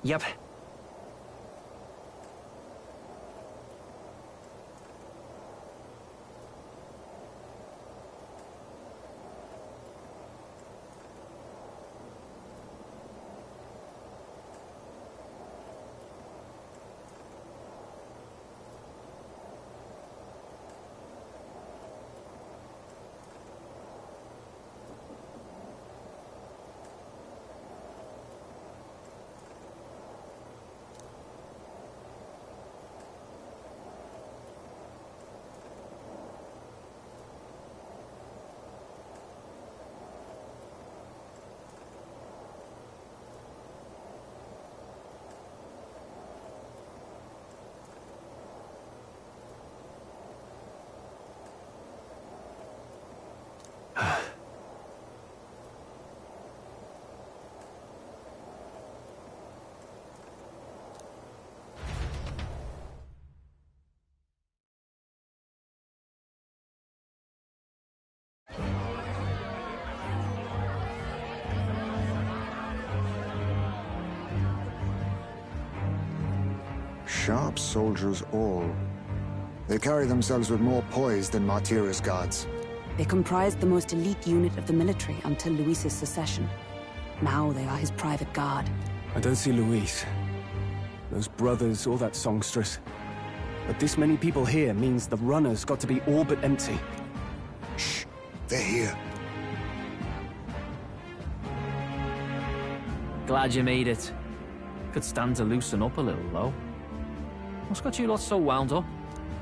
Yep. Sharp soldiers all. They carry themselves with more poise than Martira's guards. They comprised the most elite unit of the military until Luis's secession. Now they are his private guard. I don't see Luis, those brothers, or that songstress. But this many people here means the runner's got to be all but empty. Shh, they're here. Glad you made it. Could stand to loosen up a little, though. What's got you lot so wound up?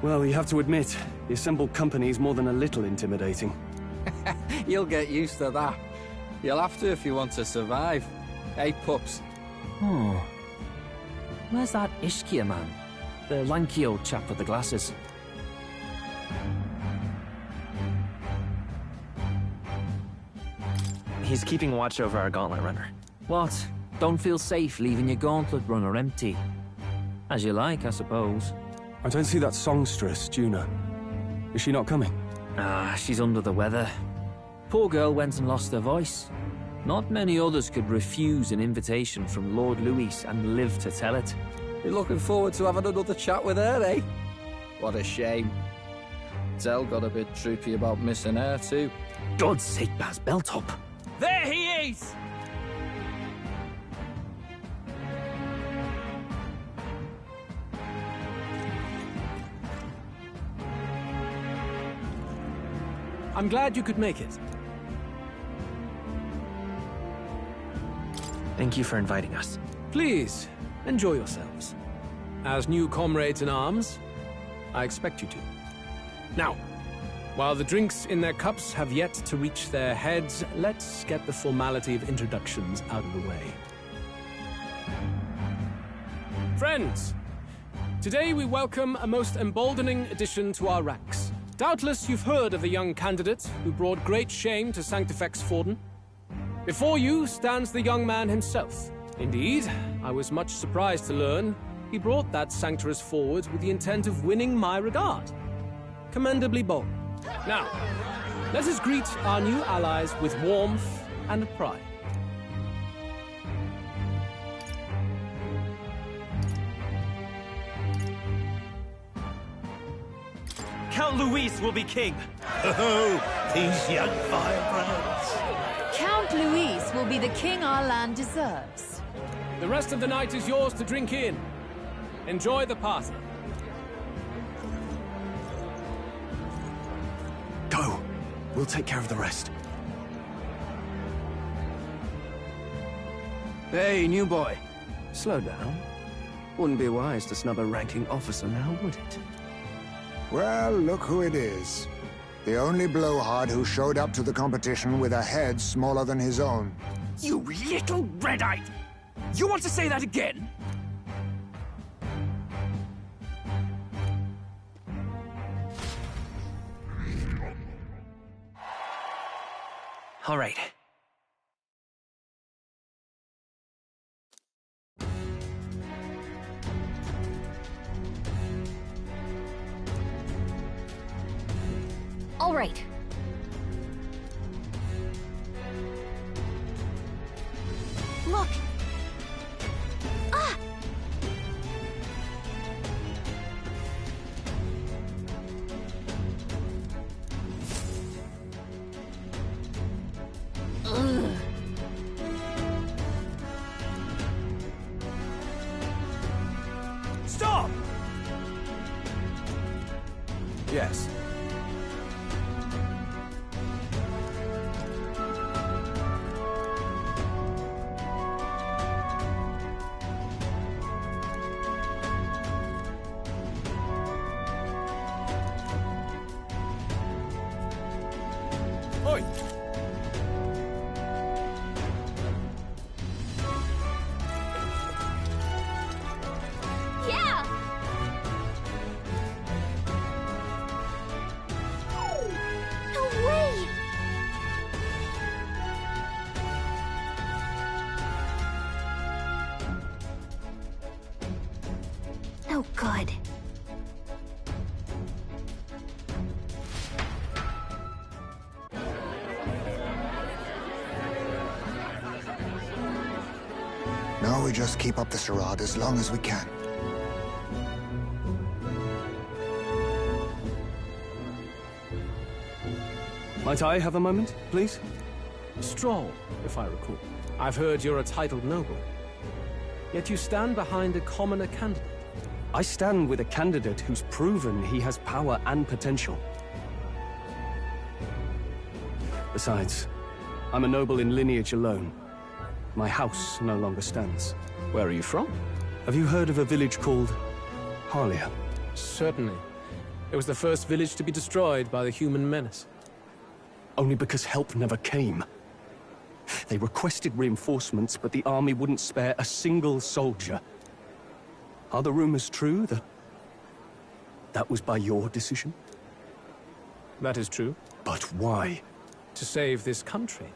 Well, you have to admit, the assembled company's more than a little intimidating. You'll get used to that. You'll have to if you want to survive. Hey, pups. Oh. Where's that Ishkia man? The lanky old chap with the glasses. He's keeping watch over our gauntlet runner. What? Don't feel safe leaving your gauntlet runner empty? As you like, I suppose. I don't see that songstress, Juna. Is she not coming? Ah, she's under the weather. Poor girl went and lost her voice. Not many others could refuse an invitation from Lord Louis and live to tell it. You're looking forward to having another chat with her, eh? What a shame. Zell got a bit droopy about missing her, too. God's sake, Baz, belt up. There he is! I'm glad you could make it. Thank you for inviting us. Please, enjoy yourselves. As new comrades in arms, I expect you to. Now, while the drinks in their cups have yet to reach their heads, let's get the formality of introductions out of the way. Friends, today we welcome a most emboldening addition to our ranks. Doubtless you've heard of the young candidate who brought great shame to Sanctifex Forden. Before you stands the young man himself. Indeed, I was much surprised to learn he brought that sanctuarist forward with the intent of winning my regard. Commendably bold. Now, let us greet our new allies with warmth and pride. Count Luis will be king. Oh, these young firebrands. Count Luis will be the king our land deserves. The rest of the night is yours to drink in. Enjoy the party. Go. We'll take care of the rest. Hey, new boy. Slow down. Wouldn't be wise to snub a ranking officer now, would it? Well, look who it is. The only blowhard who showed up to the competition with a head smaller than his own. You little red-eyed! You want to say that again? All right. All right. Look! Ah! Yes. Oi! Yeah! No way! No good. Now we just keep up the charade as long as we can. Might I have a moment, please? Stroll, if I recall. I've heard you're a titled noble. Yet you stand behind a commoner candidate. I stand with a candidate who's proven he has power and potential. Besides, I'm a noble in lineage alone. My house no longer stands. Where are you from? Have you heard of a village called Harlia? Certainly. It was the first village to be destroyed by the human menace. Only because help never came. They requested reinforcements, but the army wouldn't spare a single soldier. Are the rumors true that was by your decision? That is true. But why? To save this country.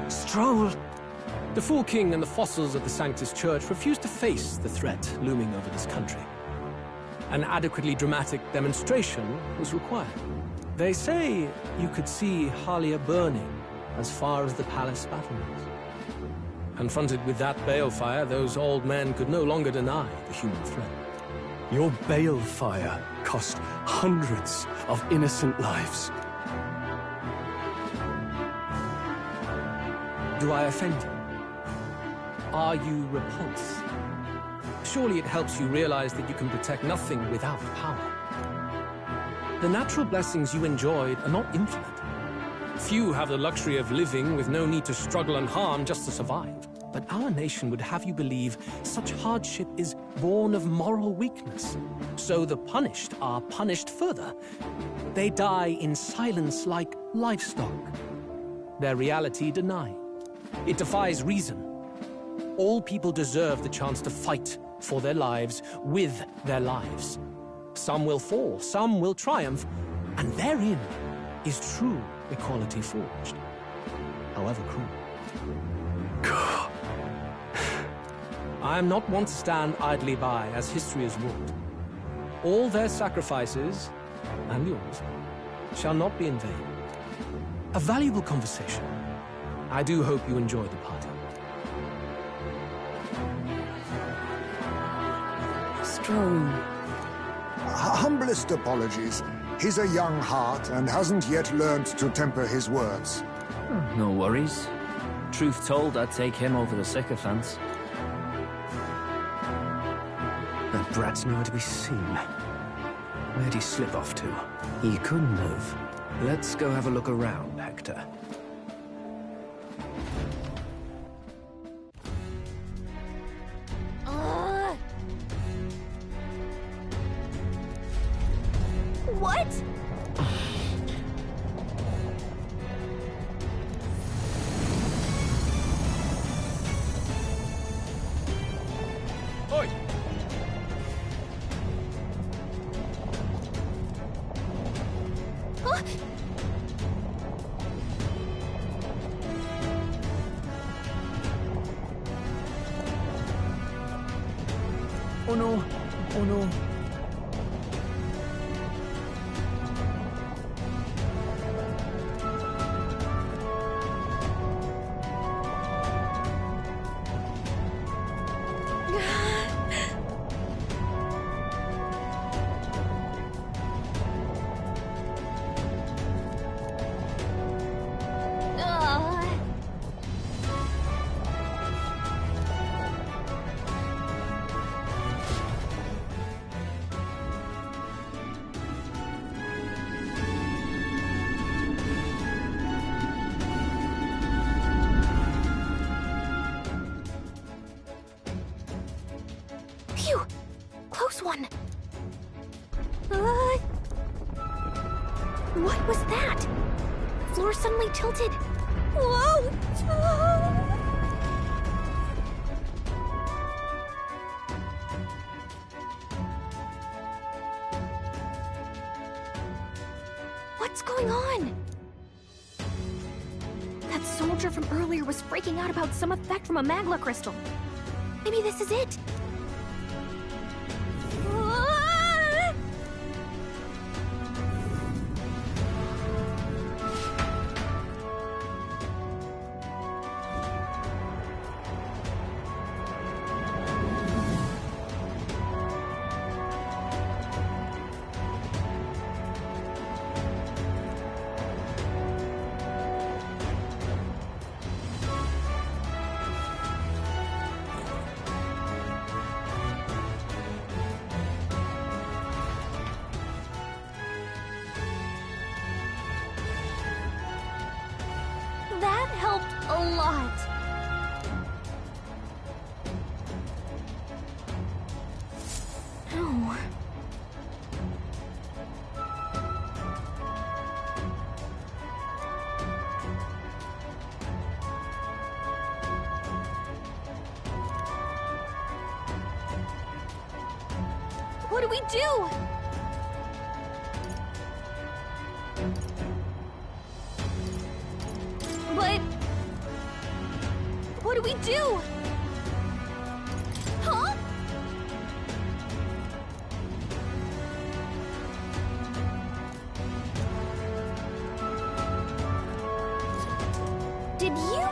Stroll! The Fool King and the fossils of the Sanctus Church refused to face the threat looming over this country. An adequately dramatic demonstration was required. They say you could see Harlia burning as far as the palace battlements. Confronted with that balefire, those old men could no longer deny the human threat. Your balefire cost hundreds of innocent lives. Do I offend you? Are you repulsed? Surely it helps you realize that you can protect nothing without power. The natural blessings you enjoyed are not infinite. Few have the luxury of living with no need to struggle and harm just to survive. But our nation would have you believe such hardship is born of moral weakness. So the punished are punished further. They die in silence like livestock. Their reality denied. It defies reason. All people deserve the chance to fight for their lives with their lives. Some will fall, some will triumph, and therein is true equality forged, however cruel. I am not one to stand idly by as history has wrought. All their sacrifices, and yours, shall not be in vain. A valuable conversation. I do hope you enjoyed the party. Stroll. Humblest apologies. He's a young heart and hasn't yet learned to temper his words. No worries. Truth told, I'd take him over the sycophants. That brat's nowhere to be seen. Where'd he slip off to? He couldn't have. Let's go have a look around, Hector. What? Oi! Huh? Oh no! Oh no! suddenly tilted. Whoa! What's going on? That soldier from earlier was freaking out about some effect from a magma crystal. Maybe this is it. That helped a lot. Oh. What do we do? But... what do we do? Huh? Did you?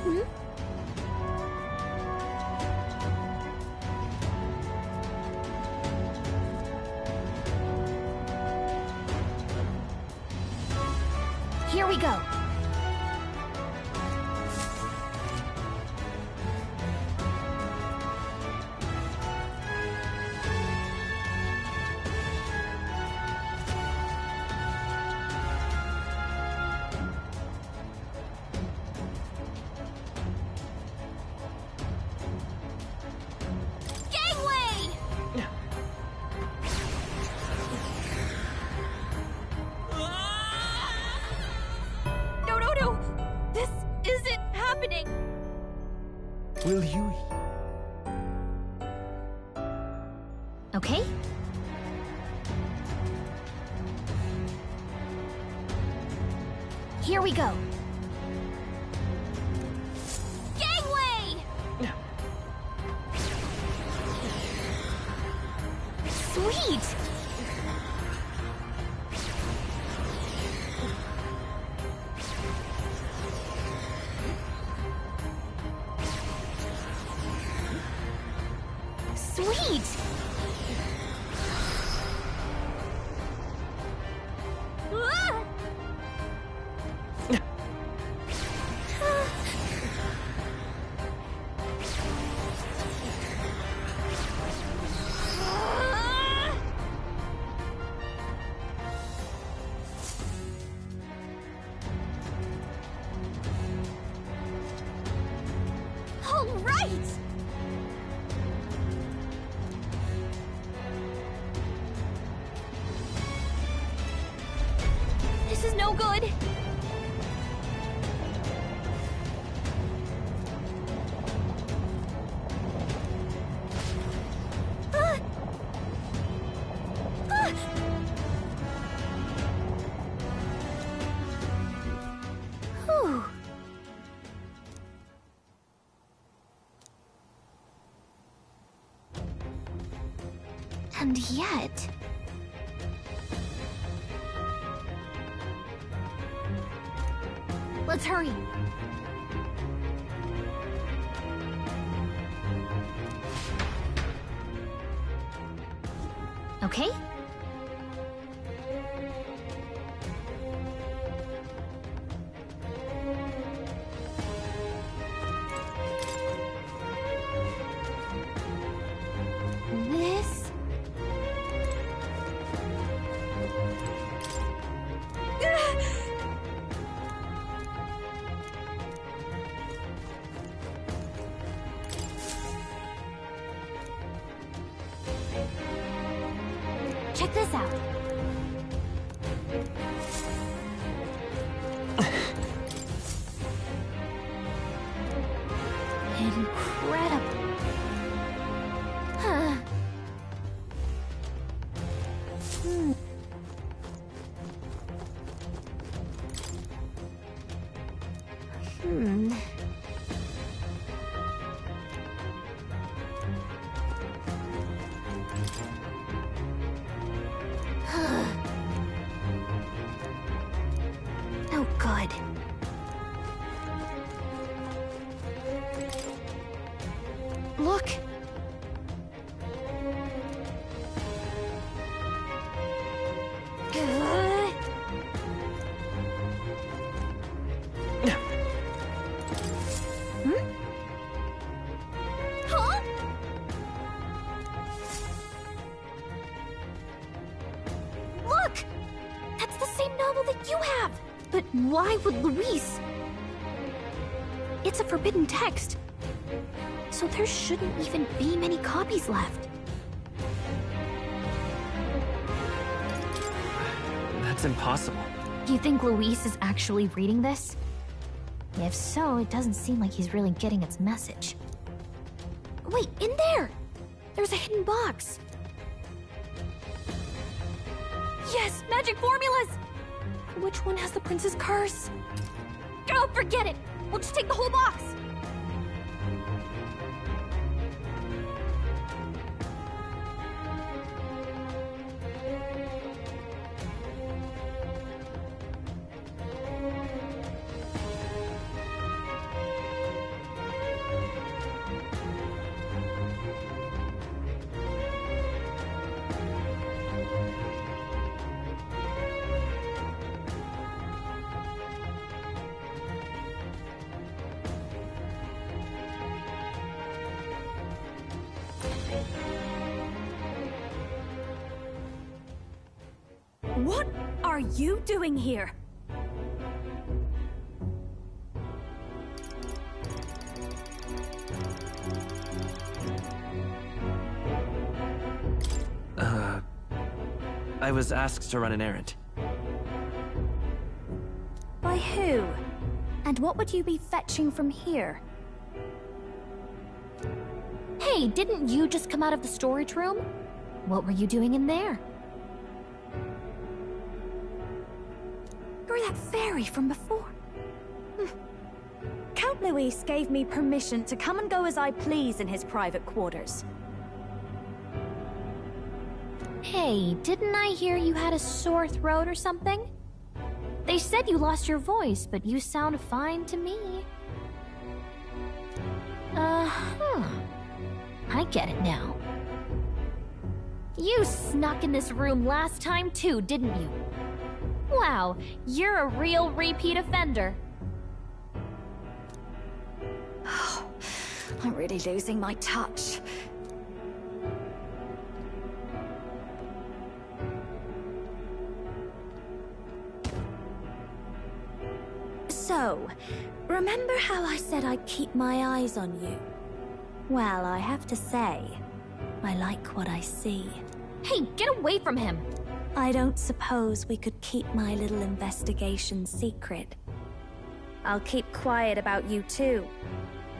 Hmm? Here we go. Gangway! No. This isn't happening. Will you? Okay. Here we go. Gangway! Sweet! Sweet! Ah! All right! This is no good. Ah! Ah! Whew. And yet... let's hurry. Okay? This... check this out. Good. Look! Huh? Look! That's the same novel that you have! But why would Luis? It's a forbidden text. So there shouldn't even be many copies left. That's impossible. You think Luis is actually reading this? If so, it doesn't seem like he's really getting its message. Wait, in there! There's a hidden box. Yes, magic formulas! Which one has the prince's curse? Oh, forget it! We'll just take the whole box! What are you doing here? I was asked to run an errand. By who? And what would you be fetching from here? Hey, didn't you just come out of the storage room? What were you doing in there? You're that fairy from before. Count Luis gave me permission to come and go as I please in his private quarters. Hey, didn't I hear you had a sore throat or something? They said you lost your voice, but you sound fine to me. I get it now. You snuck in this room last time too, didn't you? Wow, you're a real repeat offender. I'm really losing my touch. So, remember how I said I'd keep my eyes on you? Well, I have to say, I like what I see. Hey, get away from him! I don't suppose we could keep my little investigation secret. I'll keep quiet about you too,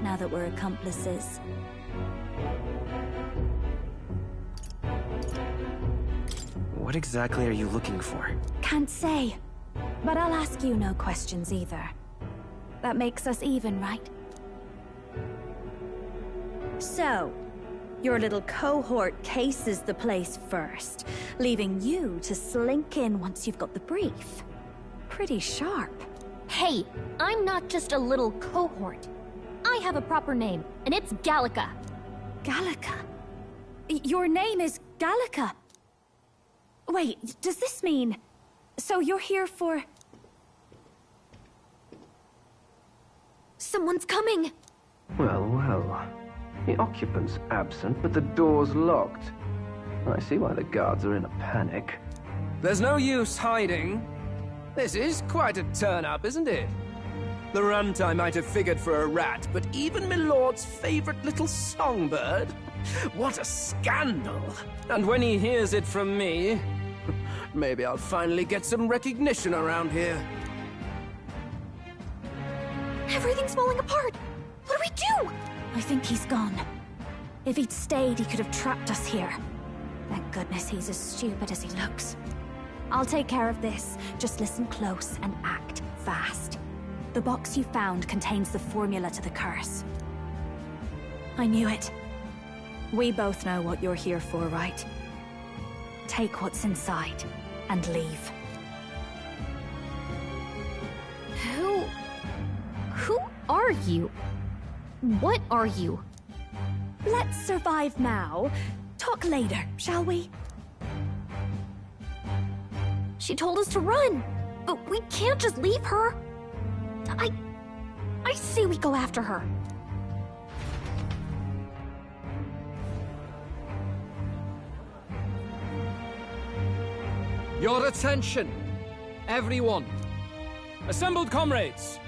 now that we're accomplices. What exactly are you looking for? Can't say, but I'll ask you no questions either. That makes us even, right? So, your little cohort cases the place first, leaving you to slink in once you've got the brief. Pretty sharp. Hey, I'm not just a little cohort. I have a proper name, and it's Gallica. Gallica? Your name is Gallica? Wait, does this mean... So you're here for... Someone's coming! Well, well. The occupant's absent, but the door's locked. I see why the guards are in a panic. There's no use hiding. This is quite a turn-up, isn't it? The runt I might have figured for a rat, but even Milord's favorite little songbird? What a scandal! And when he hears it from me, maybe I'll finally get some recognition around here. Everything's falling apart! What do we do? I think he's gone. If he'd stayed, he could have trapped us here. Thank goodness he's as stupid as he looks. I'll take care of this. Just listen close and act fast. The box you found contains the formula to the curse. I knew it. We both know what you're here for, right? Take what's inside and leave. are you? What are you? Let's survive now. Talk later, shall we? She told us to run, but we can't just leave her. I say we go after her. Your attention, everyone. Assembled comrades,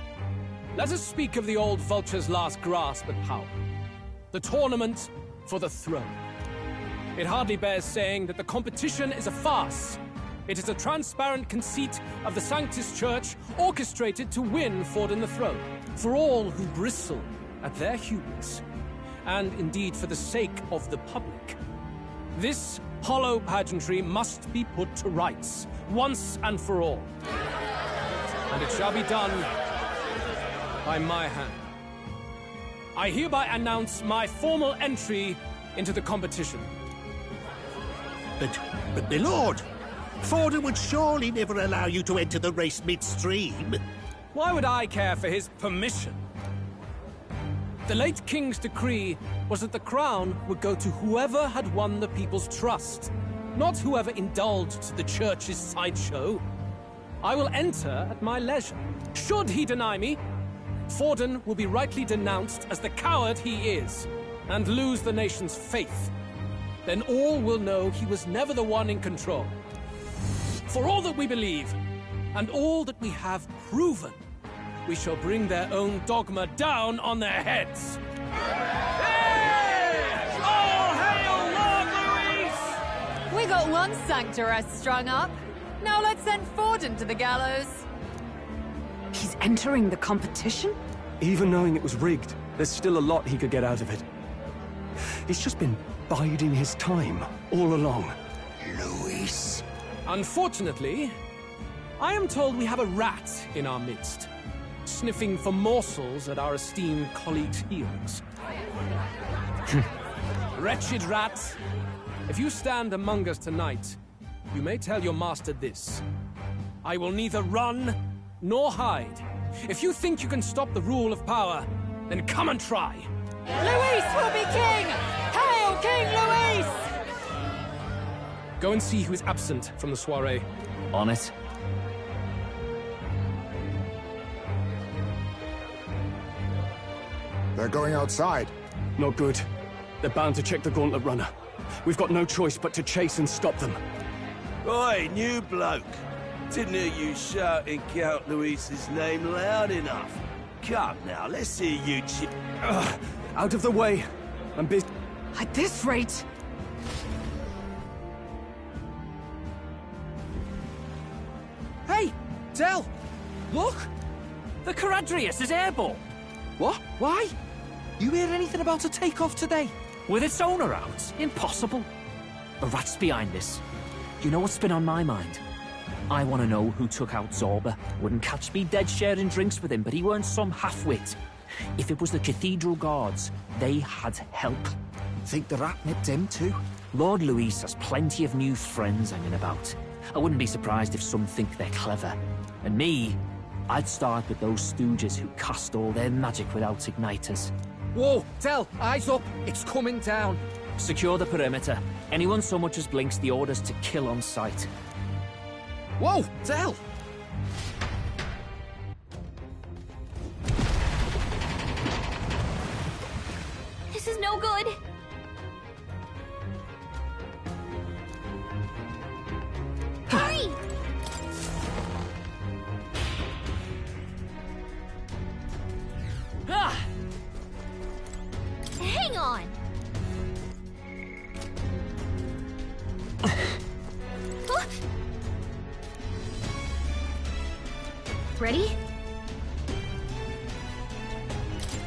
let us speak of the old vulture's last grasp at power. The tournament for the throne. It hardly bears saying that the competition is a farce. It is a transparent conceit of the Sanctus Church orchestrated to win Forden the throne. For all who bristle at their hubris, and indeed for the sake of the public. This hollow pageantry must be put to rights, once and for all. And it shall be done by my hand. I hereby announce my formal entry into the competition. But my lord, Forden would surely never allow you to enter the race midstream. Why would I care for his permission? The late king's decree was that the crown would go to whoever had won the people's trust, not whoever indulged the church's sideshow. I will enter at my leisure. Should he deny me, Forden will be rightly denounced as the coward he is, and lose the nation's faith. Then all will know he was never the one in control. For all that we believe, and all that we have proven, we shall bring their own dogma down on their heads. Hey! All hail Lord Louis! We got one sanctoress strung up. Now let's send Forden to the gallows. He's entering the competition? Even knowing it was rigged, there's still a lot he could get out of it. He's just been biding his time all along. Louis. Unfortunately, I am told we have a rat in our midst, sniffing for morsels at our esteemed colleagues' heels. Wretched rat, if you stand among us tonight, you may tell your master this. I will neither run nor hide. If you think you can stop the rule of power, then come and try. Luis will be king! Hail King Luis! Go and see who is absent from the soiree. On it. They're going outside. Not good. They're bound to check the gauntlet runner. We've got no choice but to chase and stop them. Oi, new bloke. Didn't hear you shouting Count Luis's name loud enough. Come now, let's hear you Out of the way. I'm busy. At this rate... Hey, Del! Look! The Caradrius is airborne! What? Why? You hear anything about a takeoff today? With its owner out? Impossible. The rat's behind this. You know what's been on my mind? I want to know who took out Zorba. Wouldn't catch me dead sharing drinks with him, but he weren't some half-wit. If it was the Cathedral Guards, they had help. Think the rat nipped him too? Lord Luis has plenty of new friends hanging about. I wouldn't be surprised if some think they're clever. And me, I'd start with those stooges who cast all their magic without igniters. Whoa, Del, eyes up. It's coming down. Secure the perimeter. Anyone so much as blinks, the orders to kill on sight. Whoa, Del! This is no good. Hurry! Ah! Hang on! Ready?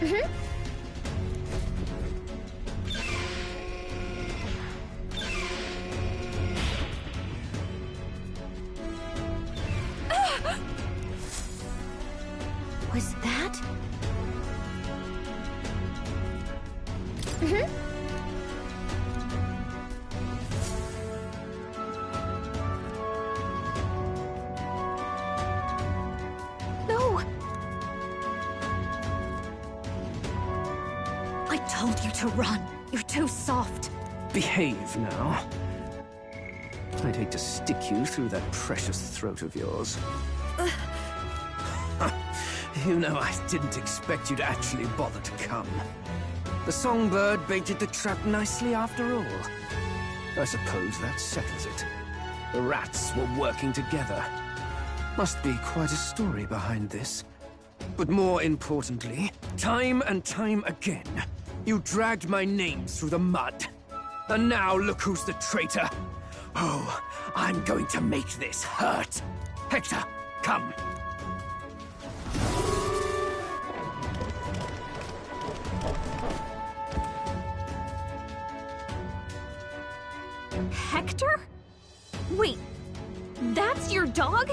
Mm-hmm. Was that? Mm-hmm. No. told you to run. You're too soft. Behave now. I'd hate to stick you through that precious throat of yours. You know, I didn't expect you to actually bother to come. The songbird baited the trap nicely after all. I suppose that settles it. The rats were working together. Must be quite a story behind this. But more importantly, time and time again, you dragged my name through the mud. And now look who's the traitor. Oh, I'm going to make this hurt. Hector, come. Hector? Wait, that's your dog?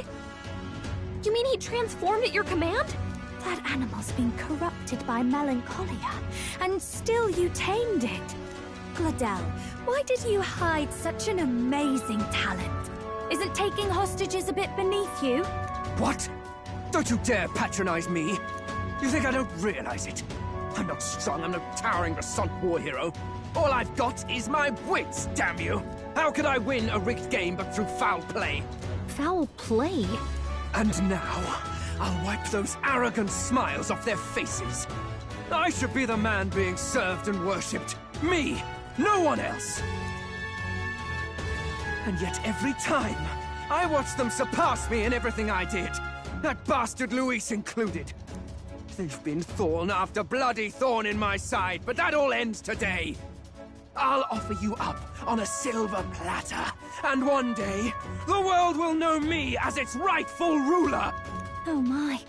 You mean he transformed at your command? That animal's been corrupted by melancholia, and still you tamed it. Gladel, why did you hide such an amazing talent? Isn't taking hostages a bit beneath you? What? Don't you dare patronize me! You think I don't realize it? I'm not strong, I'm no towering Rassant war hero. All I've got is my wits, damn you! How could I win a rigged game but through foul play? Foul play? And now, I'll wipe those arrogant smiles off their faces. I should be the man being served and worshipped. Me! No one else! And yet every time, I watch them surpass me in everything I did. That bastard Luis included. They've been thorn after bloody thorn in my side, but that all ends today. I'll offer you up on a silver platter, and one day, the world will know me as its rightful ruler! Oh my,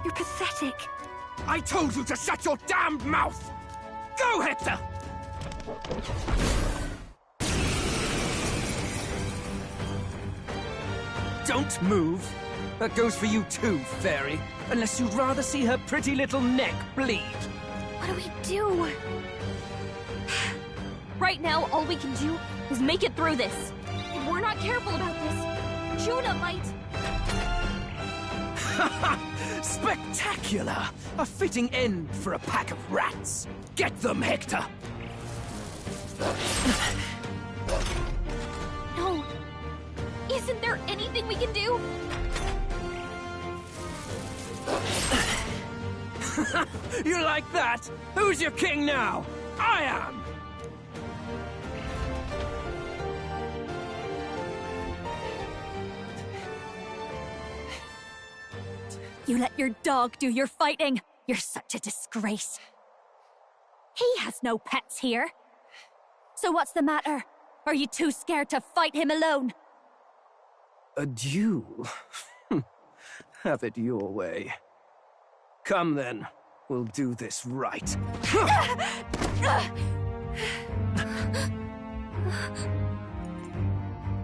you're pathetic. I told you to shut your damned mouth! Go, Hector! Don't move. That goes for you too, fairy. Unless you'd rather see her pretty little neck bleed. What do we do? Right now, all we can do is make it through this. If we're not careful about this, Juna might... Spectacular! A fitting end for a pack of rats. Get them, Hector! No. Isn't there anything we can do? You like that? Who's your king now? I am! You let your dog do your fighting. You're such a disgrace. He has no pets here. So what's the matter? Are you too scared to fight him alone? A duel? Have it your way. Come then, we'll do this right.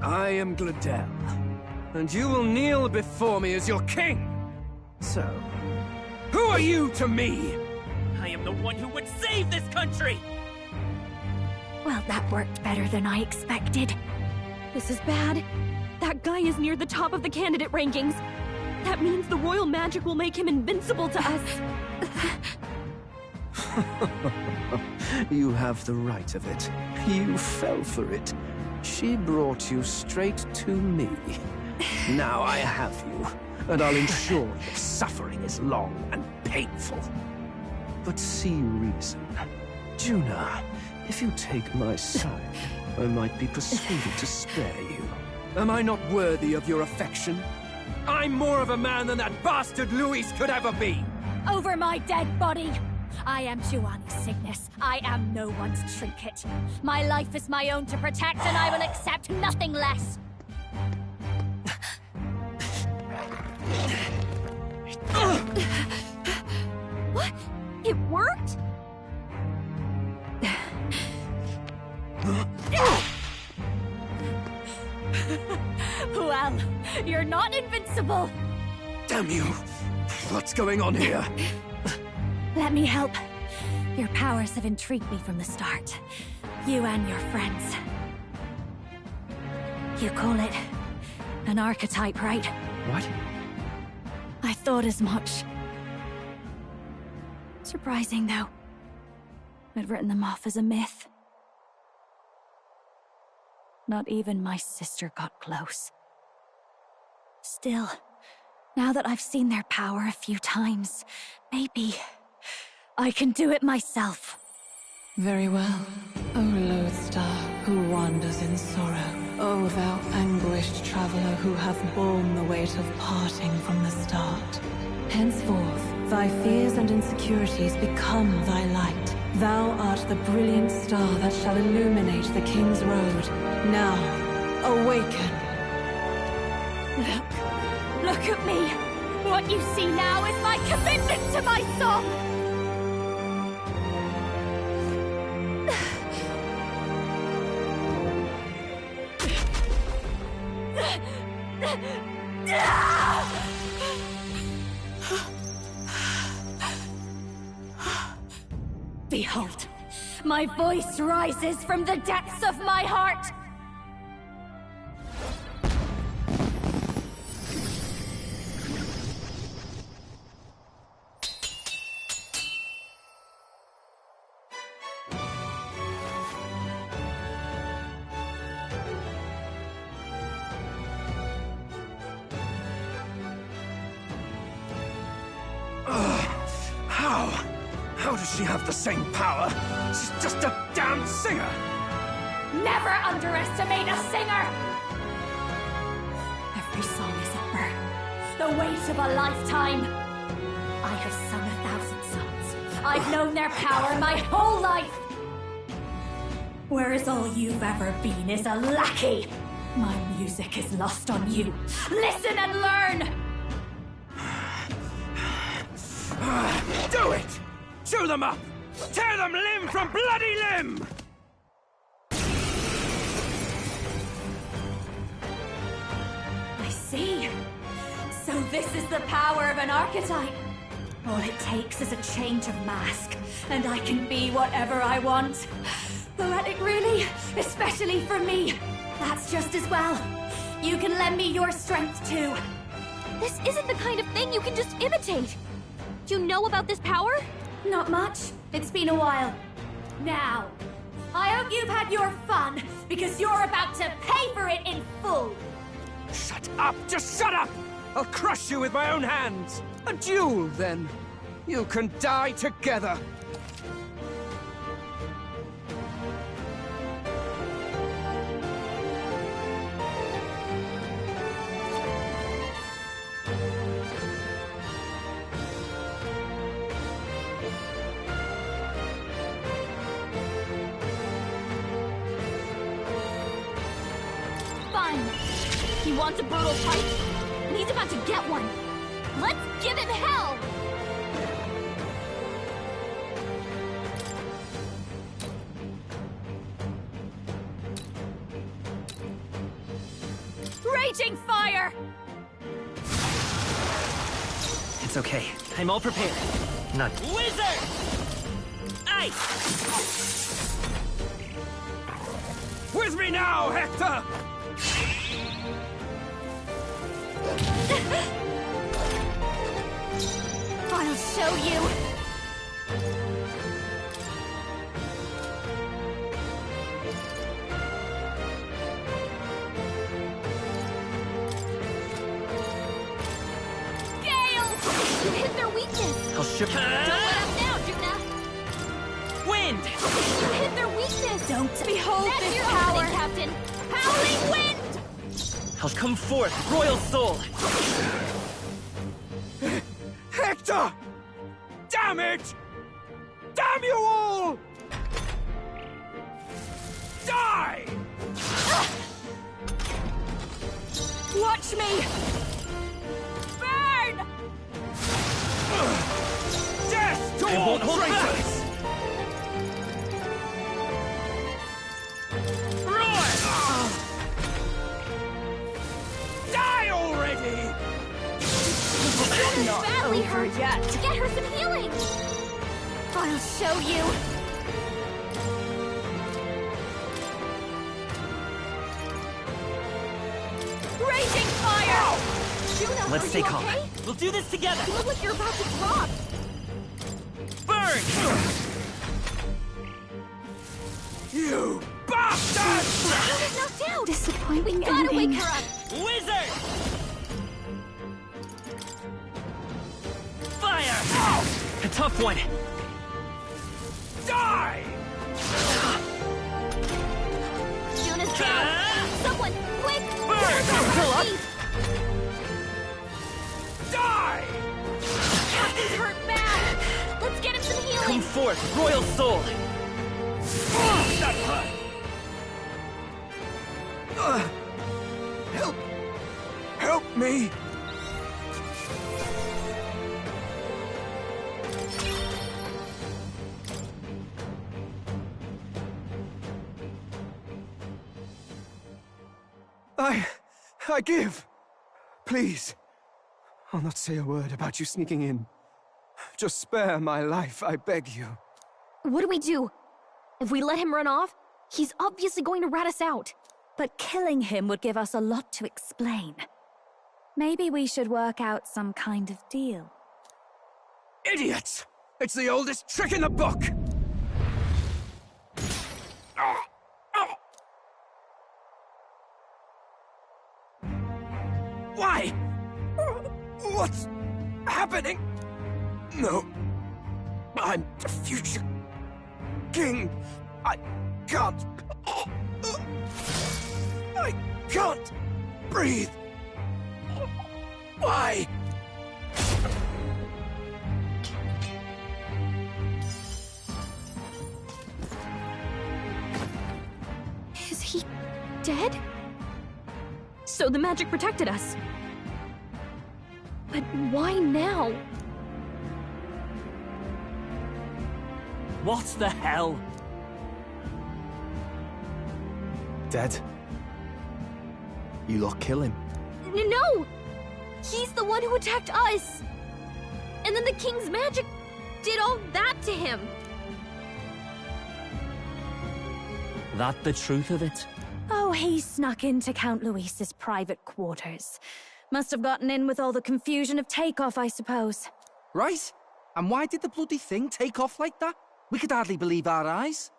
I am Gladel, and you will kneel before me as your king. So, who are you to me? I am the one who would save this country! Well, that worked better than I expected. This is bad. That guy is near the top of the candidate rankings. That means the royal magic will make him invincible to us. You have the right of it. You fell for it. She brought you straight to me. Now I have you, and I'll ensure your suffering is long and painful. But see reason. Juna, if you take my side, I might be persuaded to spare you. Am I not worthy of your affection? I'm more of a man than that bastard Luis could ever be! Over my dead body! I am Juani's Cygnus. I am no one's trinket. My life is my own to protect, and I will accept nothing less! What? It worked? Well, you're not invincible! Damn you! What's going on here? Let me help. Your powers have intrigued me from the start. You and your friends. You call it an archetype, right? What? I thought as much. Surprising, though. I'd written them off as a myth. Not even my sister got close. Still, now that I've seen their power a few times, maybe I can do it myself. Very well, O lodestar who wanders in sorrow. O thou anguished traveler who hath borne the weight of parting from the start. Henceforth, thy fears and insecurities become thy light. Thou art the brilliant star that shall illuminate the King's Road. Now, awaken. Look at me! What you see now is my commitment to my song! Behold, my voice rises from the depths of my heart! How does she have the same power? She's just a damn singer! Never underestimate a singer! Every song is a burden, the weight of a lifetime. I have sung 1,000 songs. I've known their power my whole life. Whereas all you've ever been is a lackey. My music is lost on you. Listen and learn! Do it! Chew them up! Tear them limb from bloody limb! I see. So this is the power of an archetype. All it takes is a change of mask, and I can be whatever I want. Poetic, really? Especially for me. That's just as well. You can lend me your strength, too. This isn't the kind of thing you can just imitate. You know about this power? Not much. It's been a while. Now, I hope you've had your fun, because you're about to pay for it in full. Shut up! Just shut up! I'll crush you with my own hands! A duel, then. You can die together. He wants a brutal fight, and he's about to get one. Let's give him hell! Raging fire! It's okay. I'm all prepared. Not Wizard! Ice! With me now, Hector! I'll show you! Gale! You hit their weakness! I'll shoot. Don't let up now, Juna! Wind! You hit their weakness! Don't behold That's this your power! opening, Captain! Howling wind! I'll come forth, royal soul! Hector! Damn it! Damn you all! Die! Watch me! Burn! Death to I all won't hold traitors! Die already! Not badly over hurt. yet. To get her some healing! I'll show you! Raging fire! Juna, Let's are stay you calm. okay? We'll do this together! You look like you're about to drop. Burn! You bastard! Knocked out! Disappointing Gotta ending. wake her up! Wizard! Fire! A tough one. Die! Yuna's down! Someone, quick! Pull up! Die! Captain's hurt bad! Let's get him some healing! Come forth, Royal Soul! That hurt! Help me! I give. Please. I'll not say a word about you sneaking in. Just spare my life, I beg you. What do we do? If we let him run off, he's obviously going to rat us out. But killing him would give us a lot to explain. Maybe we should work out some kind of deal. Idiots! It's the oldest trick in the book! Why? What's happening? No. I'm the future king. I can't breathe. Why? Is he dead? So the magic protected us. But why now? What the hell? Dead? You lot kill him? No! He's the one who attacked us! And then the king's magic did all that to him! That the truth of it? Oh, he snuck into Count Luis's private quarters. Must have gotten in with all the confusion of takeoff, I suppose. Right? And why did the bloody thing take off like that? We could hardly believe our eyes.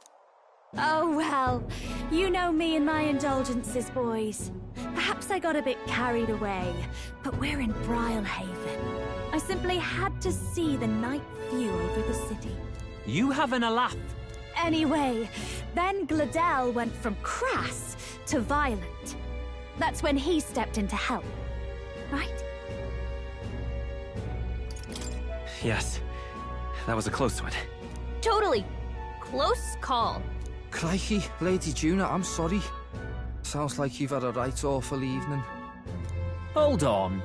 Oh, well, you know me and my indulgences, boys. Perhaps I got a bit carried away, but we're in Brilehaven. I simply had to see the night view over the city. You having a laugh? Anyway, then Gladel went from crass to violent. That's when he stepped in to help, right? Yes. That was a close one. Totally. Close call. Crikey, Lady Juna, I'm sorry. Sounds like you've had a right awful evening. Hold on.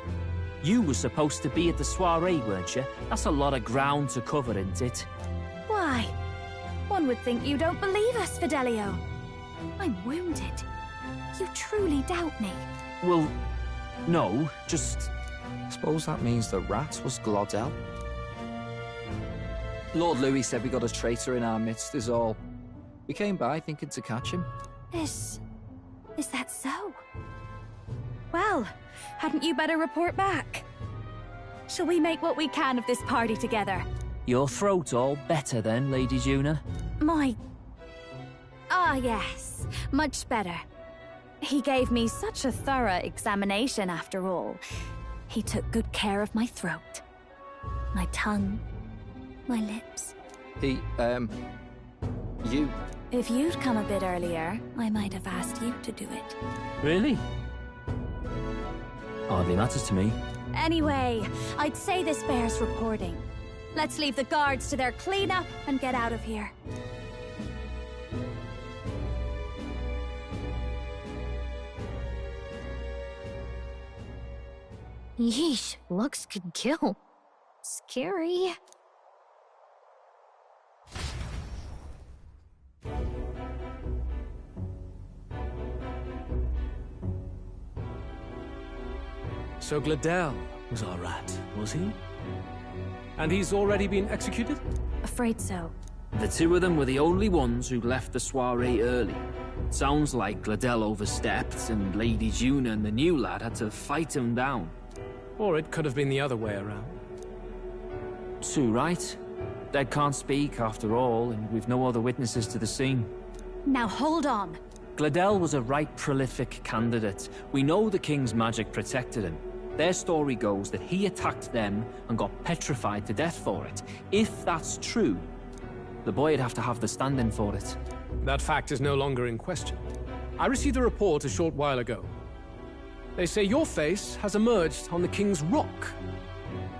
You were supposed to be at the soiree, weren't you? That's a lot of ground to cover, isn't it? Why? One would think you don't believe us, Fidelio. I'm wounded. You truly doubt me. Well, no, just... Suppose that means the rat was Glodell. Lord Louis said we got a traitor in our midst is all. We came by thinking to catch him. Is that so? Well, hadn't you better report back? Shall we make what we can of this party together? Your throat all better then, Lady Juna? Yes, much better. He gave me such a thorough examination after all. He took good care of my throat, my tongue, my lips. You... If you'd come a bit earlier, I might have asked you to do it. Really? Hardly matters to me. Anyway, I'd say this bears reporting. Let's leave the guards to their cleanup and get out of here. Yeesh, looks could kill. Scary. So Gladel was our rat, was he? And he's already been executed? Afraid so. The two of them were the only ones who left the soiree early. Sounds like Gladel overstepped, and Lady Juna and the new lad had to fight him down. Or it could have been the other way around. Too right. Dead can't speak, after all, and we've no other witnesses to the scene. Now hold on. Gladel was a right prolific candidate. We know the king's magic protected him. Their story goes that he attacked them and got petrified to death for it. If that's true, the boy'd have to have the stand-in for it. That fact is no longer in question. I received a report a short while ago. They say your face has emerged on the King's Rock.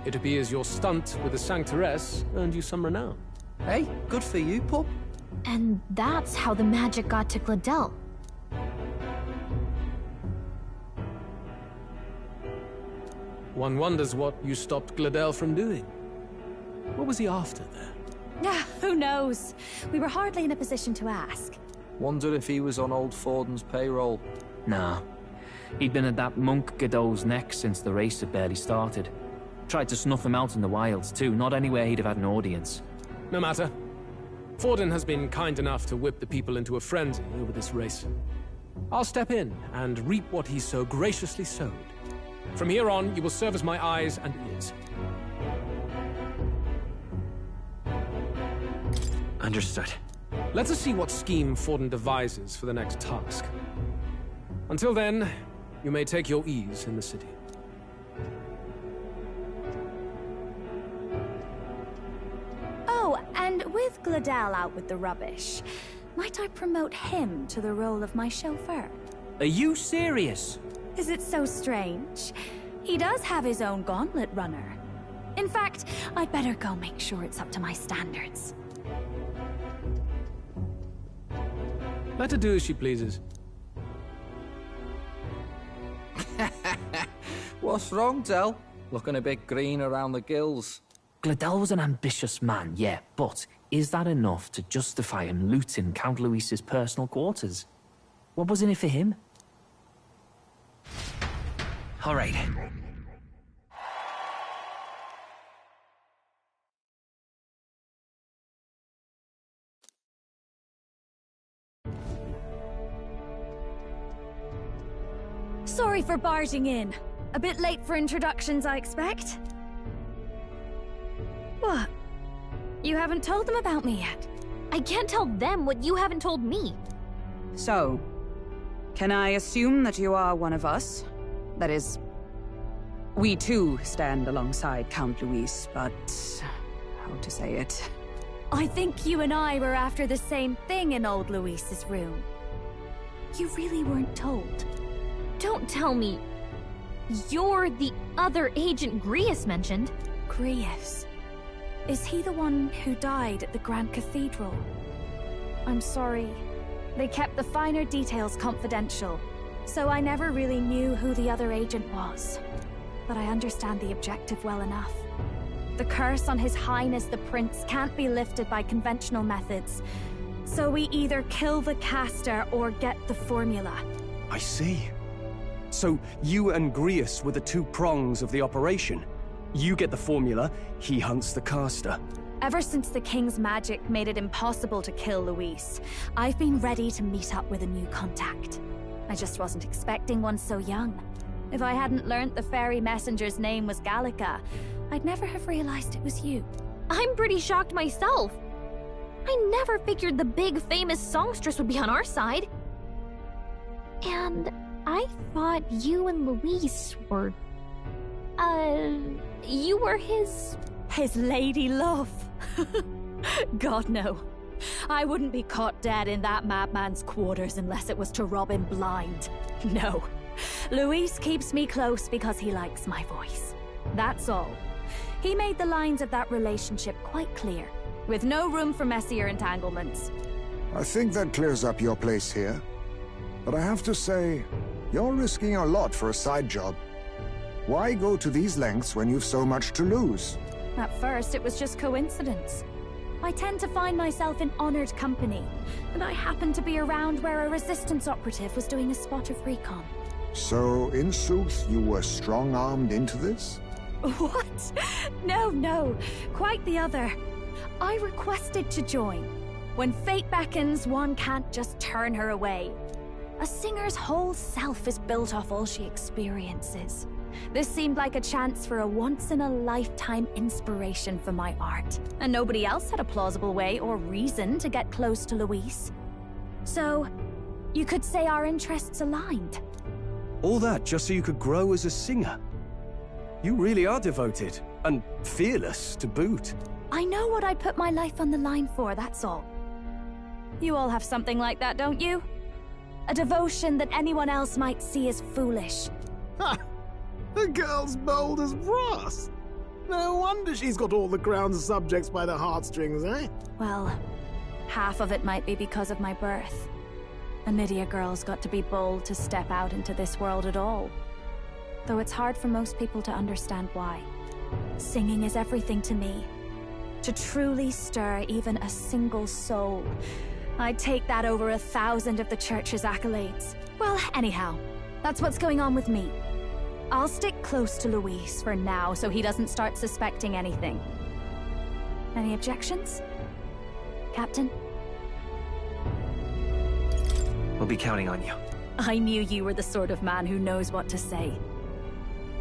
It appears your stunt with the Sanctoress earned you some renown. Hey, good for you, pup. And that's how the magic got to Gladel. One wonders what you stopped Gladel from doing. What was he after there? Who knows? We were hardly in a position to ask. Wonder if he was on old Forden's payroll. Nah. He'd been at that monk Godot's neck since the race had barely started. Tried to snuff him out in the wilds too, not anywhere he'd have had an audience. No matter. Forden has been kind enough to whip the people into a frenzy over this race. I'll step in and reap what he so graciously sowed. From here on, you will serve as my eyes and ears. Understood. Let us see what scheme Forden devises for the next task. Until then, you may take your ease in the city. Oh, and with Gladel out with the rubbish, might I promote him to the role of my chauffeur? Are you serious? Is it so strange? He does have his own gauntlet runner. In fact, I'd better go make sure it's up to my standards. Let her do as she pleases. What's wrong, Del? Looking a bit green around the gills. Gladel was an ambitious man, yeah, but is that enough to justify him looting Count Luis's personal quarters? What was in it for him? All right. Sorry for barging in. A bit late for introductions, I expect. What? You haven't told them about me yet? I can't tell them what you haven't told me. So, can I assume that you are one of us? That is, we too stand alongside Count Luis, but how to say it? I think you and I were after the same thing in old Luis's room. You really weren't told. Don't tell me you're the other agent Grius mentioned. Grius? Is he the one who died at the Grand Cathedral? I'm sorry. They kept the finer details confidential, so I never really knew who the other agent was. But I understand the objective well enough. The curse on His Highness the Prince can't be lifted by conventional methods, so we either kill the caster or get the formula. I see. So you and Grius were the two prongs of the operation. You get the formula, he hunts the caster. Ever since the King's magic made it impossible to kill Luis, I've been ready to meet up with a new contact. I just wasn't expecting one so young. If I hadn't learnt the fairy messenger's name was Gallica, I'd never have realized it was you. I'm pretty shocked myself. I never figured the big famous songstress would be on our side. And I thought you and Luis were... you were his lady love. God, no. I wouldn't be caught dead in that madman's quarters unless it was to rob him blind. No. Luis keeps me close because he likes my voice. That's all. He made the lines of that relationship quite clear, with no room for messier entanglements. I think that clears up your place here. But I have to say, you're risking a lot for a side job. Why go to these lengths when you've so much to lose? At first, it was just coincidence. I tend to find myself in honored company, and I happened to be around where a resistance operative was doing a spot of recon. So, in sooth, you were strong-armed into this? What? No. Quite the other. I requested to join. When fate beckons, one can't just turn her away. A singer's whole self is built off all she experiences. This seemed like a chance for a once-in-a-lifetime inspiration for my art, and nobody else had a plausible way or reason to get close to Luis. So, you could say our interests aligned. All that just so you could grow as a singer. You really are devoted, and fearless to boot. I know what I'd put my life on the line for, that's all. You all have something like that, don't you? A devotion that anyone else might see as foolish. Ha! The girl's bold as brass. No wonder she's got all the crown's subjects by the heartstrings, eh? Well, half of it might be because of my birth. A Nydia girl's got to be bold to step out into this world at all. Though it's hard for most people to understand why. Singing is everything to me. To truly stir even a single soul, I'd take that over 1,000 of the church's accolades. Well, anyhow, that's what's going on with me. I'll stick close to Luis for now so he doesn't start suspecting anything. Any objections? Captain? We'll be counting on you. I knew you were the sort of man who knows what to say.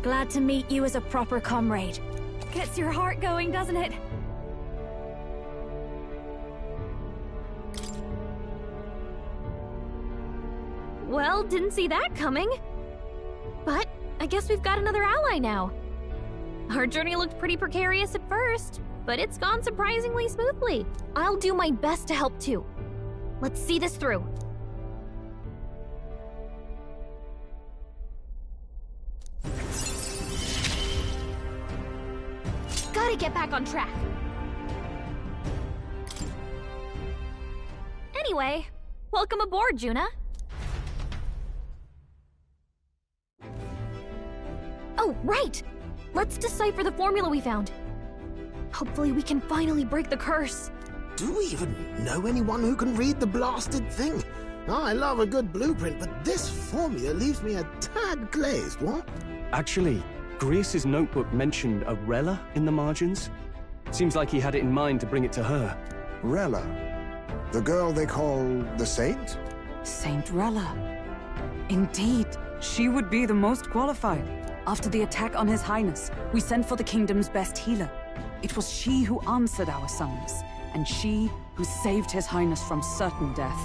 Glad to meet you as a proper comrade. Gets your heart going, doesn't it? Well, didn't see that coming. But I guess we've got another ally now. Our journey looked pretty precarious at first, but it's gone surprisingly smoothly. I'll do my best to help too. Let's see this through. Gotta get back on track. Anyway, welcome aboard, Juna. Oh, right! Let's decipher the formula we found. Hopefully we can finally break the curse. Do we even know anyone who can read the blasted thing? I love a good blueprint, but this formula leaves me a tad glazed, what? Actually, Grease's notebook mentioned a Rella in the margins. Seems like he had it in mind to bring it to her. Rella? The girl they call the Saint? Saint Rella. Indeed, she would be the most qualified. After the attack on His Highness, we sent for the kingdom's best healer. It was she who answered our summons, and she who saved His Highness from certain death.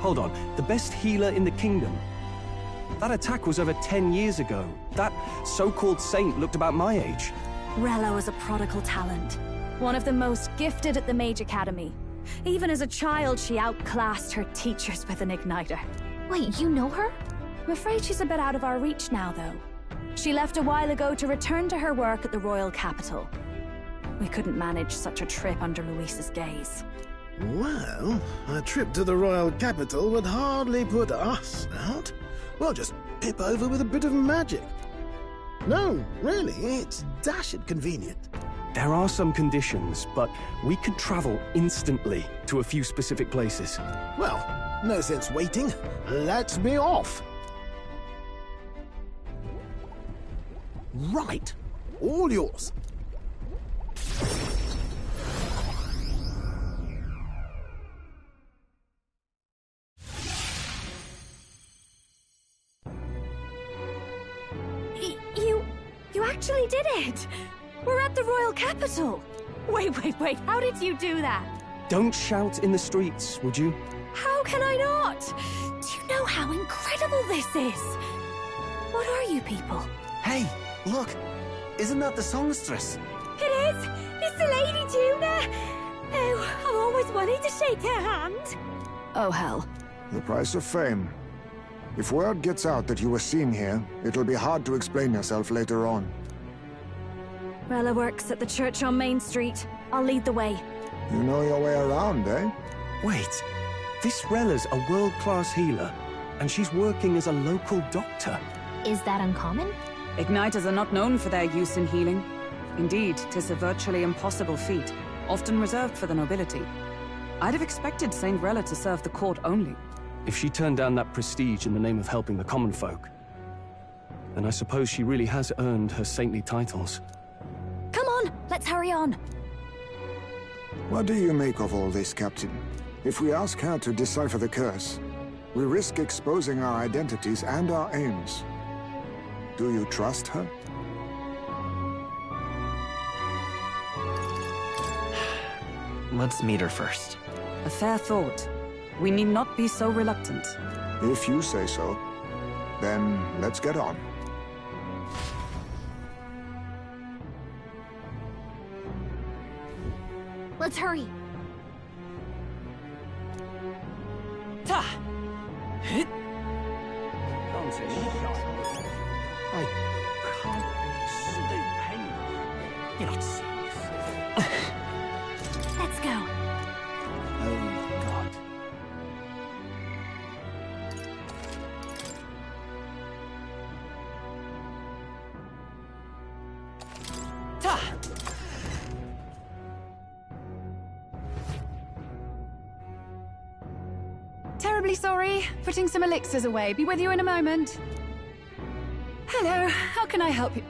Hold on, the best healer in the kingdom? That attack was over 10 years ago. That so-called saint looked about my age. Rella was a prodigal talent. One of the most gifted at the Mage Academy. Even as a child, she outclassed her teachers with an igniter. Wait, you know her? I'm afraid she's a bit out of our reach now, though. She left a while ago to return to her work at the royal capital. We couldn't manage such a trip under Luis's gaze. Well, a trip to the royal capital would hardly put us out. We'll just pip over with a bit of magic. No, really, it's dashed convenient. There are some conditions, but we could travel instantly to a few specific places. Well, no sense waiting. Let's be off. Right. All yours. You actually did it! We're at the royal capital! Wait, how did you do that? Don't shout in the streets, would you? How can I not? Do you know how incredible this is? What are you people? Hey, look! Isn't that the songstress? It is! It's the Lady Juna! Oh, I've always wanted to shake her hand! Oh, hell. The price of fame. If word gets out that you were seen here, it'll be hard to explain yourself later on. Rella works at the church on Main Street. I'll lead the way. You know your way around, eh? Wait, this Rella's a world-class healer, and she's working as a local doctor. Is that uncommon? Igniters are not known for their use in healing. Indeed, 'tis a virtually impossible feat, often reserved for the nobility. I'd have expected Saint Rella to serve the court only. If she turned down that prestige in the name of helping the common folk, then I suppose she really has earned her saintly titles. Come on, let's hurry on. What do you make of all this, Captain? If we ask her to decipher the curse, we risk exposing our identities and our aims. Do you trust her? Let's meet her first. A fair thought. We need not be so reluctant. If you say so, then let's get on. Let's hurry. Ta! I You're not serious. Let's go. Oh, God. Ta! Terribly sorry. Putting some elixirs away. Be with you in a moment. Hello. How can I help you?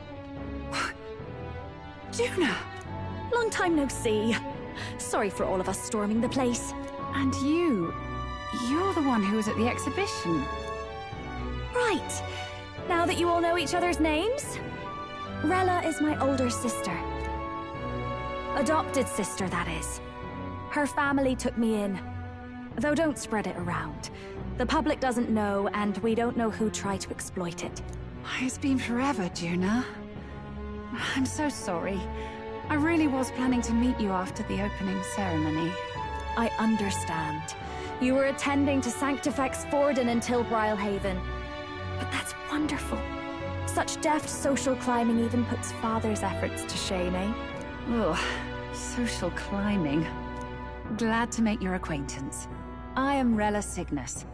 Juna! Long time no see. Sorry for all of us storming the place. And you're the one who was at the exhibition. Right. Now that you all know each other's names, Rella is my older sister. Adopted sister, that is. Her family took me in. Though don't spread it around. The public doesn't know, and we don't know who tried to exploit it. It's been forever, Juna. I'm so sorry. I really was planning to meet you after the opening ceremony. I understand. You were attending to Sanctifex Forden in Tilbrile Haven. But that's wonderful. Such deft social climbing even puts Father's efforts to shame, eh? Ugh, social climbing. Glad to make your acquaintance. I am Rella Cygnus.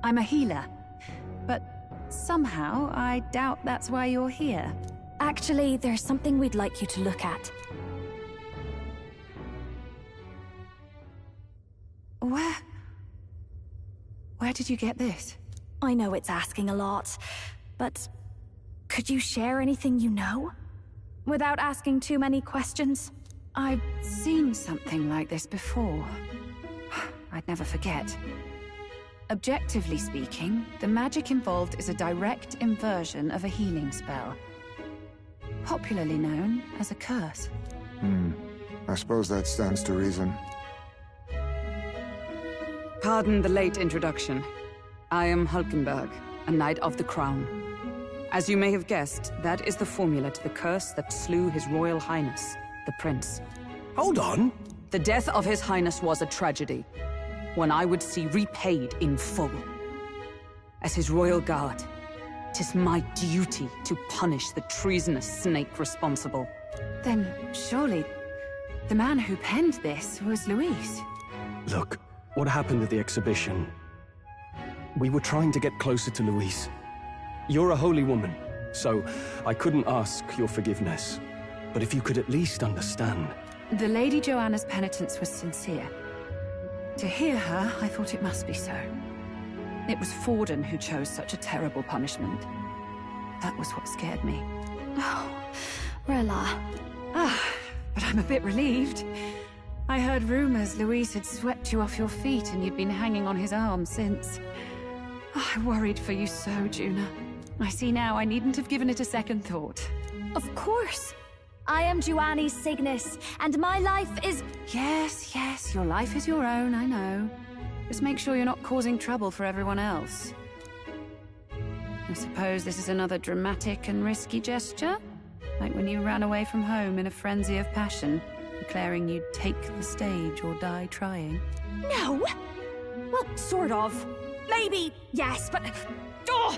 I'm a healer. But somehow, I doubt that's why you're here. Actually, there's something we'd like you to look at. Where did you get this? I know it's asking a lot, but could you share anything you know? Without asking too many questions? I've seen something like this before. I'd never forget. Objectively speaking, the magic involved is a direct inversion of a healing spell. Popularly known as a curse. I suppose that stands to reason. Pardon the late introduction. I am Hulkenberg, a Knight of the Crown. As you may have guessed, that is the formula to the curse that slew His Royal Highness, the Prince. Hold on! The death of His Highness was a tragedy, one I would see repaid in full. As His Royal Guard, 'tis my duty to punish the treasonous snake responsible. Then surely the man who penned this was Louis. Look, what happened at the exhibition? We were trying to get closer to Louise. You're a holy woman, so I couldn't ask your forgiveness. But if you could at least understand. The Lady Joanna's penitence was sincere. To hear her, I thought it must be so. It was Forden who chose such a terrible punishment. That was what scared me. Oh, Rella. But I'm a bit relieved. I heard rumors Louis had swept you off your feet and you'd been hanging on his arm since. I worried for you so, Juna. I see now I needn't have given it a second thought. Of course. I am Joanni Cygnus, and my life is... Yes, your life is your own, I know. Just make sure you're not causing trouble for everyone else. I suppose this is another dramatic and risky gesture? Like when you ran away from home in a frenzy of passion, declaring you'd take the stage or die trying. No! Well, sort of. Maybe, yes, but... Oh!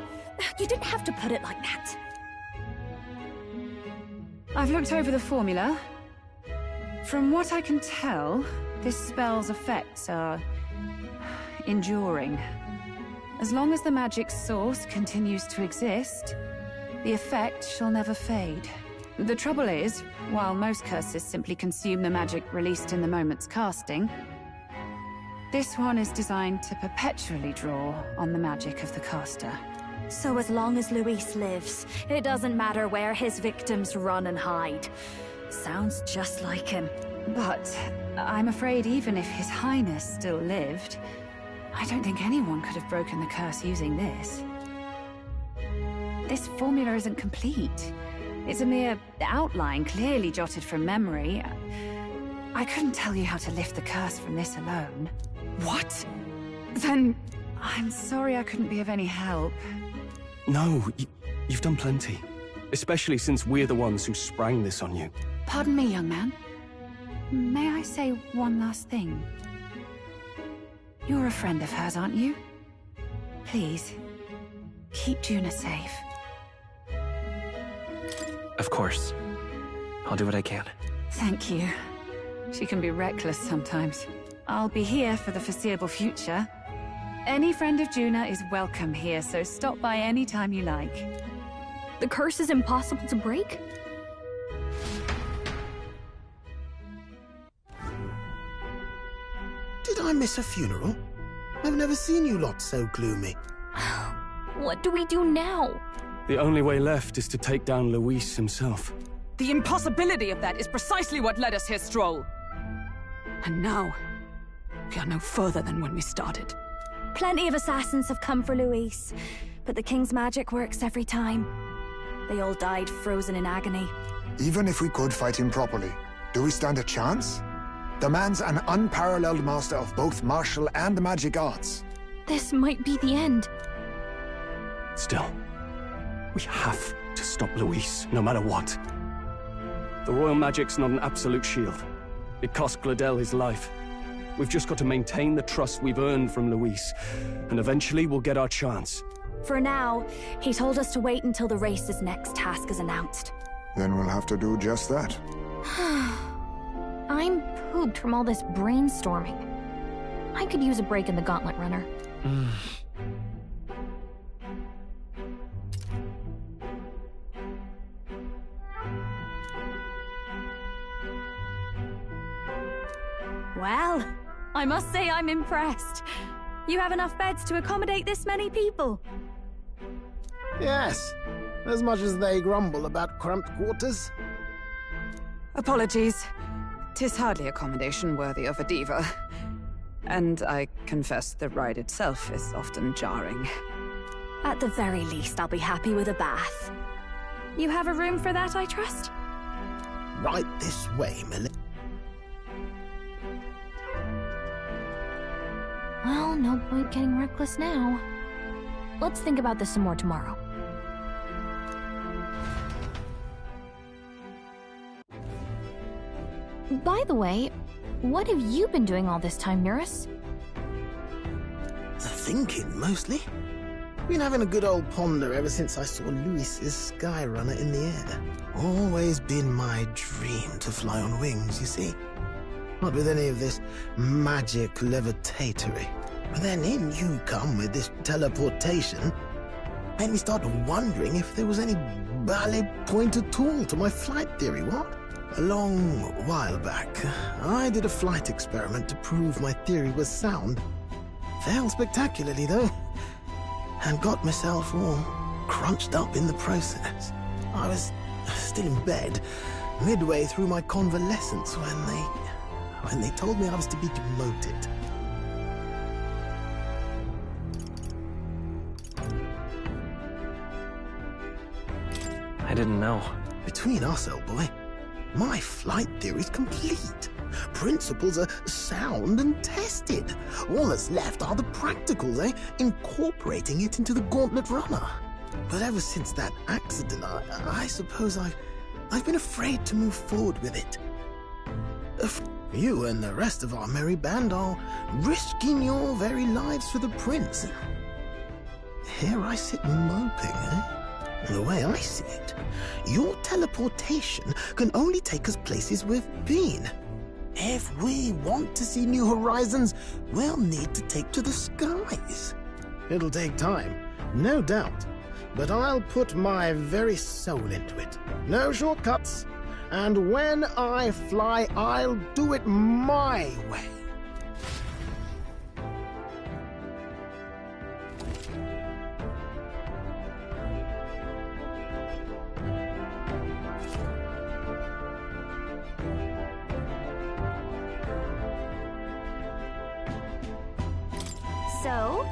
You didn't have to put it like that. I've looked over the formula. From what I can tell, this spell's effects are... enduring. As long as the magic's source continues to exist, the effect shall never fade. The trouble is, while most curses simply consume the magic released in the moment's casting, this one is designed to perpetually draw on the magic of the caster. So as long as Louis lives, it doesn't matter where his victims run and hide. Sounds just like him. But I'm afraid even if His Highness still lived, I don't think anyone could have broken the curse using this. This formula isn't complete. It's a mere outline, clearly jotted from memory. I couldn't tell you how to lift the curse from this alone. What? Then I'm sorry I couldn't be of any help. No, you've done plenty. Especially since we're the ones who sprang this on you. Pardon me, young man. May I say one last thing? You're a friend of hers, aren't you? Please, keep Juna safe. Of course. I'll do what I can. Thank you. She can be reckless sometimes. I'll be here for the foreseeable future. Any friend of Juna is welcome here, so stop by any time you like. The curse is impossible to break? Did I miss a funeral? I've never seen you lot so gloomy. What do we do now? The only way left is to take down Luis himself. The impossibility of that is precisely what led us here, Stroll. And now, we are no further than when we started. Plenty of assassins have come for Luis, but the King's magic works every time. They all died frozen in agony. Even if we could fight him properly, do we stand a chance? The man's an unparalleled master of both martial and magic arts. This might be the end. Still, we have to stop Luis, no matter what. The royal magic's not an absolute shield. It cost Gladel his life. We've just got to maintain the trust we've earned from Luis, and eventually we'll get our chance. For now, he told us to wait until the race's next task is announced. Then we'll have to do just that. I'm pooped from all this brainstorming. I could use a break in the Gauntlet Runner. Well, I must say I'm impressed. You have enough beds to accommodate this many people? Yes, as much as they grumble about cramped quarters. Apologies. 'Tis hardly accommodation worthy of a diva. And I confess the ride itself is often jarring. At the very least, I'll be happy with a bath. You have a room for that, I trust? Right this way, Millie. Well, no point getting reckless now. Let's think about this some more tomorrow. By the way, what have you been doing all this time, Nurse? Thinking, mostly. Been having a good old ponder ever since I saw Luis's Skyrunner in the air. Always been my dream to fly on wings, you see. Not with any of this magic levitatory. But then in you come with this teleportation. Made me start wondering if there was any valid point at all to my flight theory, what? A long while back, I did a flight experiment to prove my theory was sound. Failed spectacularly, though, and got myself all crunched up in the process. I was still in bed, midway through my convalescence when they told me I was to be demoted. I didn't know. Between us, old boy, my flight theory's complete. Principles are sound and tested. All that's left are the practicals, incorporating it into the Gauntlet Runner. But ever since that accident, I suppose I've been afraid to move forward with it. You and the rest of our merry band are risking your very lives for the prince. Here I sit moping, The way I see it, your teleportation can only take us places we've been. If we want to see new horizons, we'll need to take to the skies. It'll take time, no doubt, but I'll put my very soul into it. No shortcuts. And when I fly, I'll do it my way. So,